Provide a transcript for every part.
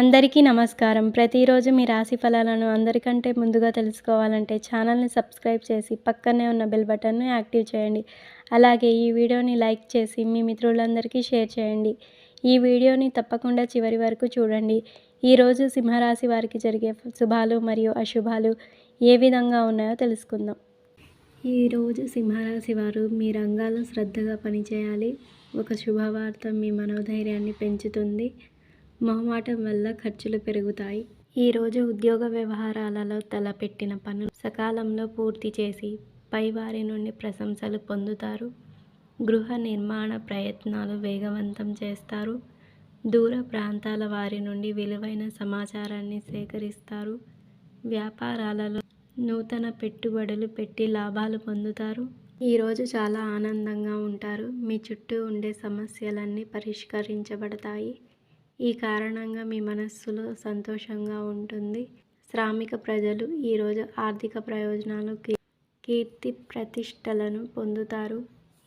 అందరికీ నమస్కారం. ప్రతిరోజు మీ రాశి ఫలాలను అందరికంటే ముందుగా తెలుసుకోవాలంటే ఛానల్‌ని సబ్స్క్రైబ్ చేసి పక్కనే ఉన్న బెల్ బటన్‌ను యాక్టివ్ చేయండి. అలాగే ఈ వీడియోని లైక్ చేసి మీ మిత్రులందరికీ షేర్ చేయండి. ఈ వీడియోని తప్పకుండా చివరి వరకు చూడండి. ఈరోజు సింహరాశి వారికి జరిగే శుభాలు మరియు అశుభాలు ఏ విధంగా ఉన్నాయో తెలుసుకుందాం. ఈరోజు సింహరాశి వారు మీ రంగాల్లో శ్రద్ధగా పనిచేయాలి. ఒక శుభవార్త మీ మనోధైర్యాన్ని పెంచుతుంది. మొహమాటం వల్ల ఖర్చులు పెరుగుతాయి. ఈరోజు ఉద్యోగ వ్యవహారాలలో తలపెట్టిన పనులు సకాలంలో పూర్తి చేసి పైవారి నుండి ప్రశంసలు పొందుతారు. గృహ నిర్మాణ ప్రయత్నాలు వేగవంతం చేస్తారు. దూర ప్రాంతాల వారి నుండి విలువైన సమాచారాన్ని సేకరిస్తారు. వ్యాపారాలలో నూతన పెట్టుబడులు పెట్టి లాభాలు పొందుతారు. ఈరోజు చాలా ఆనందంగా ఉంటారు. మీ చుట్టూ ఉండే సమస్యలన్నీ పరిష్కరించబడతాయి. ఈ కారణంగా మీ మనస్సులో సంతోషంగా ఉంటుంది. శ్రామిక ప్రజలు ఈరోజు ఆర్థిక ప్రయోజనాలు, కీర్తి ప్రతిష్టలను పొందుతారు.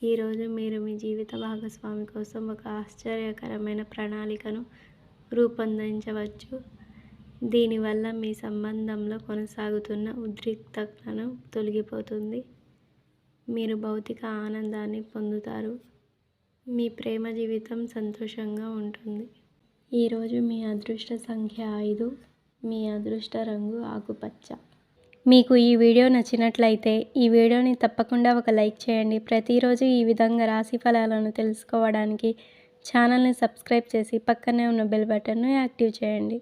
ఈరోజు మీరు మీ జీవిత భాగస్వామి కోసం ఒక ఆశ్చర్యకరమైన ప్రణాళికను రూపొందించవచ్చు. దీనివల్ల మీ సంబంధంలో కొనసాగుతున్న ఉద్రిక్తతను తొలగిపోతుంది. మీరు భౌతిక ఆనందాన్ని పొందుతారు. మీ ప్రేమ జీవితం సంతోషంగా ఉంటుంది. ఈరోజు మీ అదృష్ట సంఖ్య 5. మీ అదృష్ట రంగు ఆకుపచ్చ. మీకు ఈ వీడియో నచ్చినట్లయితే ఈ వీడియోని తప్పకుండా ఒక లైక్ చేయండి. ప్రతిరోజు ఈ విధంగా రాశి ఫలాలను తెలుసుకోవడానికి ఛానల్ని సబ్స్క్రైబ్ చేసి పక్కనే ఉన్న బెల్ బటన్ను యాక్టివ్ చేయండి.